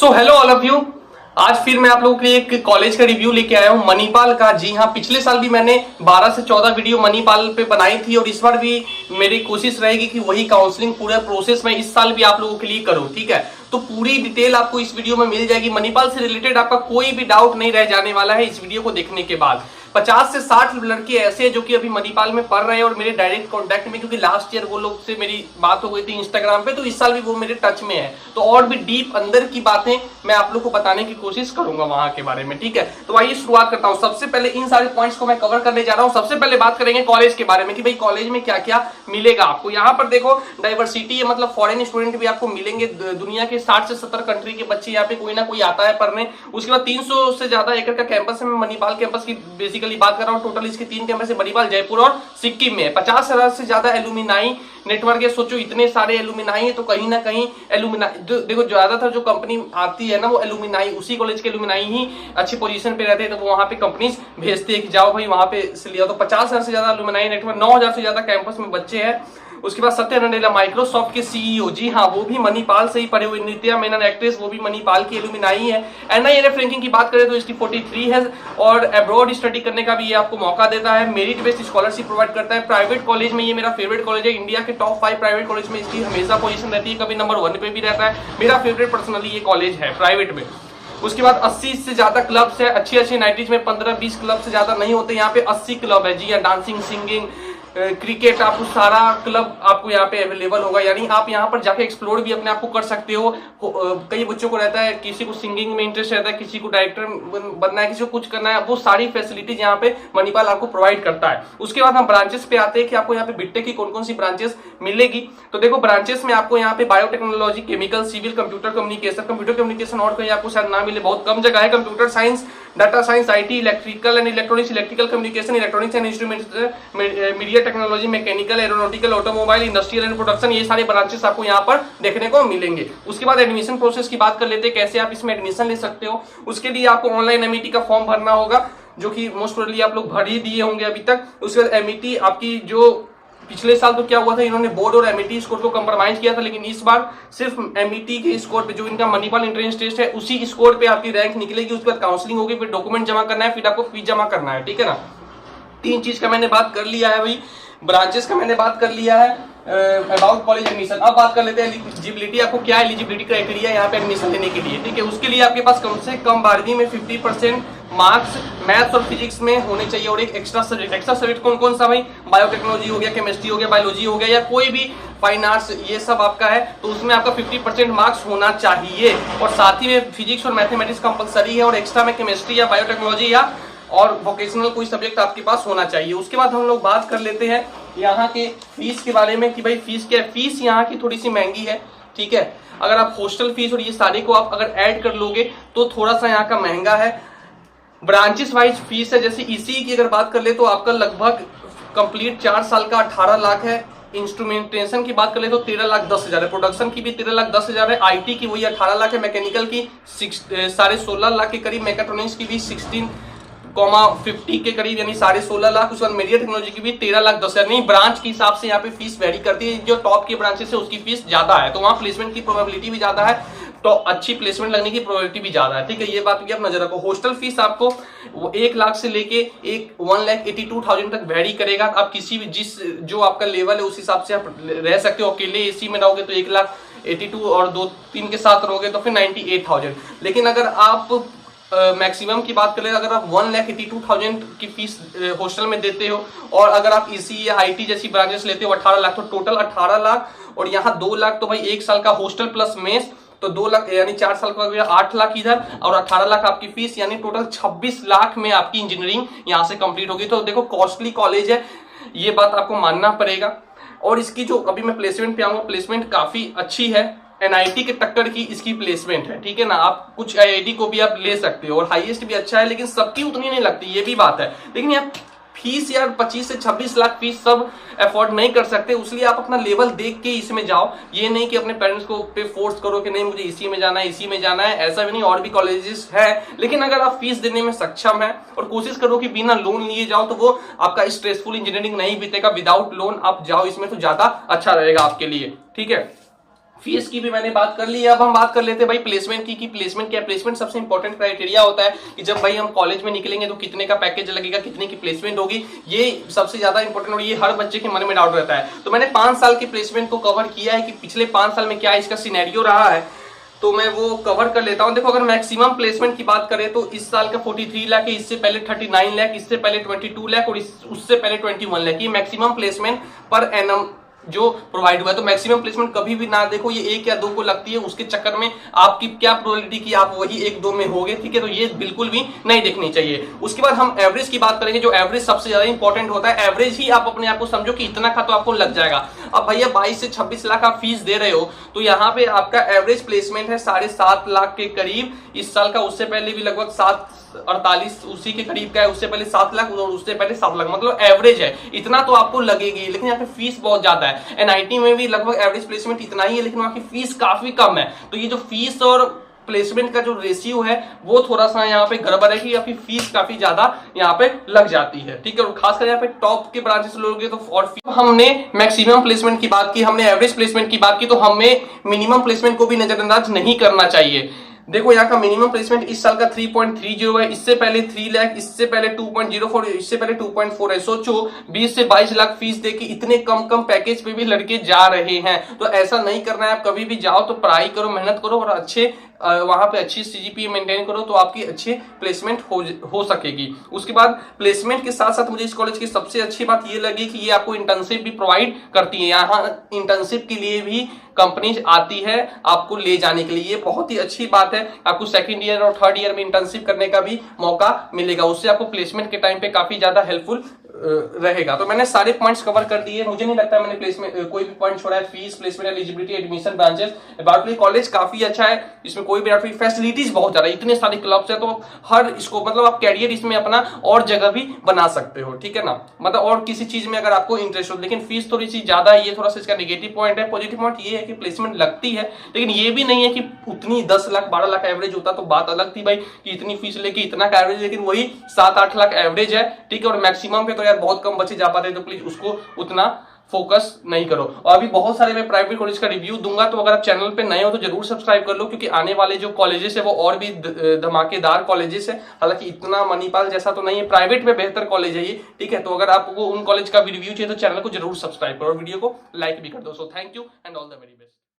So hello all of you. आज फिर मैं आप लोगों के लिए एक कॉलेज का रिव्यू लेके आया हूँ मणिपाल का। जी हाँ, पिछले साल भी मैंने 12 से 14 वीडियो मणिपाल पे बनाई थी और इस बार भी मेरी कोशिश रहेगी कि वही काउंसलिंग पूरा प्रोसेस मैं इस साल भी आप लोगों के लिए करूँ। ठीक है, तो पूरी डिटेल आपको इस वीडियो में मिल जाएगी। मणिपाल से रिलेटेड आपका कोई भी डाउट नहीं रह जाने वाला है इस वीडियो को देखने के बाद। 50 से 60 लड़के ऐसे हैं जो कि अभी मणिपाल में पढ़ रहे हैं और मेरे डायरेक्ट कांटेक्ट में, क्योंकि लास्ट ईयर वो लोग से मेरी बात हो गई थी इंस्टाग्राम पे, तो इस साल भी वो मेरे टच में है। तो और भी डीप अंदर की बातें मैं आप लोग को बताने की कोशिश करूंगा वहां के बारे में। ठीक है, तो आइए शुरुआत करता हूं। सबसे पहले इन सारे पॉइंट्स को मैं कवर करने जा रहा हूं। सबसे पहले बात करेंगे कॉलेज के बारे में कि भाई कॉलेज में क्या क्या मिलेगा आपको। यहाँ पर देखो डाइवर्सिटी है, मतलब फॉरेन स्टूडेंट भी आपको मिलेंगे। दुनिया के 60 से 70 कंट्री के बच्चे यहाँ पे कोई ना कोई आता है पढ़ने। उसके बाद 300 से ज्यादा एकड़ का कैंपस है। मैं मणिपाल कैंपस की बेसिकली बात कर रहा हूँ। टोटल इसके 3 कैंपस है, मणिपाल, जयपुर और सिक्किम में। 50,000 से ज्यादा एलुमिनाई नेटवर्क है। सोचो इतने सारे एलुमिनाई है तो कहीं ना कहीं एलुमिनाई देखो ज्यादातर जो कंपनी आती है ना वो एलुमिनाई, उसी कॉलेज के एलुमिनाई ही अच्छी पोजीशन पे रहते हैं, तो वो वहां पे कंपनीज भेजती है कि जाओ भाई वहां पे से लिया। तो 50,000 से ज्यादा एलुमिनाई नेटवर्क, 9,000 से ज्यादा कैंपस में बच्चे हैं। उसके बाद सत्य नडेला माइक्रोसॉफ्ट के सीईओ, जी हाँ वो भी मणिपाल से ही पढ़े हुए। नित्या मेनन एक्ट्रेस, वो भी मणिपाल की एलुमिनाई है। एनआईएनएफ रैंकिंग की बात करें तो इसकी 43 है और अब्रॉड स्टडी करने का भी ये आपको मौका देता है। मेरिट बेस्ड स्कॉलरशिप प्रोवाइड करता है। प्राइवेट कॉलेज में ये मेरा फेवरेट कॉलेज है। इंडिया के टॉप 5 प्राइवेट कॉलेज में इसकी हमेशा पोजीशन रहती है, कभी नंबर 1 पे भी रहता है। मेरा फेवरेट पर्सनली ये कॉलेज है प्राइवेट में। उसके बाद 80 से ज्यादा क्लब्स है। अच्छी 90s में 15-20 क्लब से ज्यादा नहीं होते, यहाँ पे 80 क्लब है। जी हाँ, डांसिंग, सिंगिंग, क्रिकेट, आपको सारा क्लब आपको यहाँ पे अवेलेबल होगा। यानी आप यहाँ पर जाके एक्सप्लोर भी अपने आप को कर सकते हो। कई बच्चों को रहता है, किसी को सिंगिंग में इंटरेस्ट रहता है, किसी को डायरेक्टर बनना है, किसी को कुछ करना है, वो सारी फैसिलिटीज यहाँ पे मणिपाल आपको प्रोवाइड करता है। उसके बाद हम ब्रांचेस पे आते हैं कि आपको यहाँ पे बीटेक की कौन कौन सी ब्रांचेस मिलेगी। तो देखो ब्रांचेस में आपको यहाँ पे biotechnology, chemical, civil, computer communication और कहीं आपको शायद ना मिले, बहुत कम जगह है। Computer science, data science, IT, electrical and electronics, electrical communication, electronics and instrument, media technology, mechanical, aeronautical, automobile, industrial and production, ये सारे ब्रांचेस आपको यहाँ पर देखने को मिलेंगे। उसके बाद एडमिशन प्रोसेस की बात कर लेते हैं, कैसे आप इसमें एडमिशन ले सकते हो। उसके लिए आपको ऑनलाइन एमईटी का फॉर्म भरना होगा, जो कि मोस्ट प्रोबेबली आप लोग भर ही दिए होंगे अभी तक। उसके बाद एमईटी आपकी जो पिछले साल तो क्या हुआ था, इन्होंने बोर्ड और एमईटी स्कोर को कंप्रोमाइज किया था, लेकिन इस बार सिर्फ एमईटी के स्कोर पे, जो इनका मणिपाल एंट्रेंस टेस्ट है उसी स्कोर पे आपकी रैंक निकलेगी। उसके बाद काउंसलिंग होगी, फिर डॉक्यूमेंट जमा करना है, फिर आपको फीस जमा करना है। ठीक है ना, 3 चीज का मैंने बात कर लिया है। भाई ब्रांचेस का मैंने बात कर लिया है। अबाउट कॉलेज एडमिशन अब बात कर लेते हैं एलिजिबिलिटी। आपको क्या एलिजिबिलिटी क्राइटेरिया यहाँ पे एडमिशन लेने के लिए। ठीक है, उसके लिए आपके पास कम से कम 12वीं में 50% मार्क्स मैथ्स और फिजिक्स में होने चाहिए और एक एक्स्ट्रा सब्जेक्ट कौन कौन सा भाई, बायोटेक्नोलॉजी हो गया, केमिस्ट्री हो गया, बायोलॉजी हो गया, या कोई भी फाइन आर्ट्स, ये सब आपका है तो उसमें आपका 50% मार्क्स होना चाहिए। और साथ ही में फिजिक्स और मैथमेटिक्स कंपलसरी है और एक्स्ट्रा में केमिस्ट्री या बायोटेक्नोलॉजी या और वोकेशनल कोई सब्जेक्ट आपके पास होना चाहिए। उसके बाद हम लोग बात कर लेते हैं यहाँ के फीस के बारे में कि भाई फीस क्या है। फीस यहाँ की थोड़ी सी महंगी है। ठीक है, अगर आप हॉस्टल फीस और ये सारे को आप अगर ऐड कर लोगे तो थोड़ा सा यहाँ का महंगा है। ब्रांचेस वाइज फीस है, जैसे ईसी की अगर बात कर ले तो आपका लगभग कंप्लीट 4 साल का 18 लाख है। इंस्ट्रूमेंटेशन की बात कर ले तो 13,10,000 है। प्रोडक्शन की भी 13,10,000 है। आईटी की वही 18 लाख है। मैकेनिकल की 16.5 लाख के करीब। मैकेट्रॉनिक्स की भी 16,50 के करीब, यानी 16.5 लाख। उसके बाद मीडिया टेक्नोलॉजी की भी 13,10,000। नहीं, ब्रांच के हिसाब से यहाँ पे फीस वेरी करती है। जो टॉप की ब्रांचेस है उसकी फीस ज्यादा है, तो वहाँ प्लेसमेंट की प्रोबेबिलिटी भी ज्यादा है, तो अच्छी प्लेसमेंट लगने की प्रोबेबिलिटी भी ज्यादा है। ठीक है, ये बात भी आप नजर रखो। हॉस्टल फीस आपको 1 लाख से लेके 1,82,000 तक वेरी करेगा। आप किसी भी जिस जो आपका लेवल है उस हिसाब से आप रह सकते हो। अकेले एसी में रहोगे तो 1,82,000 और 2-3 के साथ रहोगे तो फिर 98,000। लेकिन अगर आप मैक्सिमम की बात करें, अगर आप 1,82,000 की फीस हॉस्टल में देते हो और अगर आप ईसी या आईटी जैसी ब्रांचेस लेते हो 18 लाख, तो टोटल 18 लाख और यहाँ 2 लाख, तो भाई 1 साल का हॉस्टल प्लस मेस तो 2 लाख, यानी 4 साल का 8 लाख इधर और 18 लाख आपकी फीस, यानी टोटल 26 लाख में आपकी इंजीनियरिंग यहाँ से कंप्लीट होगी। तो देखो कॉस्टली कॉलेज है, ये बात आपको मानना पड़ेगा। और इसकी जो अभी मैं प्लेसमेंट पे आऊंगा, प्लेसमेंट काफी अच्छी है। एनआईटी के टक्कर की इसकी प्लेसमेंट है। ठीक है ना, आप कुछ आईआईटी को भी आप ले सकते हो और हाईएस्ट भी अच्छा है, लेकिन सबकी उतनी नहीं लगती, ये भी बात है। लेकिन यार फीस यार 25 से 26 लाख फीस सब अफोर्ड नहीं कर सकते, इसलिए आप अपना लेवल देख के इसमें जाओ। ये नहीं कि अपने पेरेंट्स को पे फोर्स करो कि नहीं मुझे इसी में जाना है, इसी में जाना है, ऐसा भी नहीं। और भी कॉलेजेस है, लेकिन अगर आप फीस देने में सक्षम है और कोशिश करो कि बिना लोन लिए जाओ तो वो आपका स्ट्रेसफुल इंजीनियरिंग नहीं बीतेगा। विदाउट लोन आप जाओ इसमें तो ज्यादा अच्छा रहेगा आपके लिए। ठीक है, फीस की भी मैंने बात कर ली है। अब हम बात कर लेते हैं भाई प्लेसमेंट की, कि प्लेसमेंट क्या है। प्लेसमेंट सबसे इंपॉर्टेंट क्राइटेरिया होता है कि जब भाई हम कॉलेज में निकलेंगे तो कितने का पैकेज लगेगा, कितने की प्लेसमेंट होगी, ये सबसे ज्यादा इंपॉर्टेंट और ये हर बच्चे के मन में डाउट रहता है। तो मैंने 5 साल की प्लेसमेंट को कवर किया है कि पिछले 5 साल में क्या इसका सिनेरियो रहा है, तो मैं वो कवर कर लेता हूं। देखो, अगर मैक्सिमम प्लेसमेंट की बात करें तो इस साल का 43 लाख है, इससे पहले 39 लाख, इससे पहले 22 लाख और उससे पहले 21 लाख। ये मैक्सिमम प्लेसमेंट पर एनम जो प्रोवाइड हुआ है। तो मैक्सिमम प्लेसमेंट कभी भी ना देखो ये 1 या 2 को लगती है, उसके चक्कर में आपकी क्या प्रोबेबिलिटी कि आप वही 1-2 में होगे, ठीक है, तो ये बिल्कुल भी नहीं देखनी चाहिए। उसके बाद हम एवरेज की बात करेंगे, जो एवरेज सबसे ज्यादा इंपॉर्टेंट होता है। एवरेज ही आप अपने आप को समझो कि इतना का तो आपको लग जाएगा। अब भैया 22 से 26 लाख आप फीस दे रहे हो, तो यहाँ पे आपका एवरेज प्लेसमेंट है 7.5 लाख के करीब इस साल का। उससे पहले भी लगभग 7.48 उसी के करीब का है, उससे पहले 7 लाख और उससे पहले 7 लाख, मतलब एवरेज है, इतना तो आपको लगेगी। लेकिन यहाँ पे फीस बहुत ज्यादा है। एनआईटी में भी लगभग एवरेज प्लेसमेंट इतना ही है, लेकिन वहां की फीस काफी कम है। तो ये जो फीस और प्लेसमेंट का जो रेशियो है वो थोड़ा सा यहाँ पे गड़बड़ है कि आपकी फीस काफी ज्यादा यहाँ पे लग जाती है, ठीक है। और खासकर यहाँ पे टॉप के ब्रांचेस लोगे तो और हमने मैक्सिमम प्लेसमेंट की बात की, हमने एवरेज प्लेसमेंट की बात की, तो हमें मिनिमम प्लेसमेंट को भी नजरअंदाज नहीं करना चाहिए। देखो, यहाँ का मिनिमम प्लेसमेंट इस साल का 3.30 है, इससे पहले 3 लाख, इससे पहले 2.04, इससे पहले 2.4 है। सोचो 20 से 22 लाख फीस देके इतने कम पैकेज पे भी लड़के जा रहे हैं। तो ऐसा नहीं करना है। आप कभी भी जाओ तो पढ़ाई करो, मेहनत करो और अच्छे वहां पे अच्छी सीजीपीए मेंटेन करो, तो आपकी अच्छी प्लेसमेंट हो सकेगी। उसके बाद प्लेसमेंट के साथ साथ मुझे इस कॉलेज की सबसे अच्छी बात ये लगी कि ये आपको इंटर्नशिप भी प्रोवाइड करती है। यहाँ इंटर्नशिप के लिए भी कंपनीज आती है आपको ले जाने के लिए, ये बहुत ही अच्छी बात है। आपको सेकंड ईयर और थर्ड ईयर में इंटर्नशिप करने का भी मौका मिलेगा, उससे आपको प्लेसमेंट के टाइम पे काफी ज्यादा हेल्पफुल रहेगा। तो मैंने सारे पॉइंट्स कवर कर दिए, मुझे नहीं लगता मैंने प्लेसमेंट कोई भी पॉइंट छोड़ा है। Fees, placement, eligibility, admission, branches, Barkley college काफी अच्छा है, इसमें कोई भी फैसिलिटीज बहुत ज्यादा, इतने सारे क्लब्स है, तो हर इसको मतलब आप कैरियर इसमें अपना और जगह भी बना सकते हो, ठीक है ना, मतलब और किसी चीज में अगर आपको इंटरेस्ट हो। लेकिन फीस थोड़ी सी ज्यादा है, ये थोड़ा सा इसका नेगेटिव पॉइंट है। पॉजिटिव पॉइंट ये है कि प्लेसमेंट लगती है, लेकिन ये भी नहीं है कि उतनी 10 लाख 12 लाख एवरेज होता तो बात अलग थी भाई कि इतनी फीस लेके इतना का एवरेज, लेकिन वही 7-8 लाख एवरेज है, ठीक है। और मैक्सिमम पे तो यार बहुत कम बच्चे जा पाते हैं, तो प्लीज उसको उतना फोकस नहीं करो। और अभी बहुत सारे मैं प्राइवेट कॉलेज का रिव्यू दूंगा, तो अगर आप चैनल पे नए हो तो जरूर सब्सक्राइब कर लो, क्योंकि आने वाले जो कॉलेजेस है वो और भी धमाकेदार कॉलेजेस है। हालांकि इतना मणिपाल जैसा तो नहीं है, प्राइवेट में बेहतर कॉलेज है ये, ठीक है। तो अगर आपको उन कॉलेज का भी रिव्यू चाहिए तो चैनल को जरूर सब्सक्राइब करो और वीडियो को लाइक भी कर दो। So thank you and all the very best.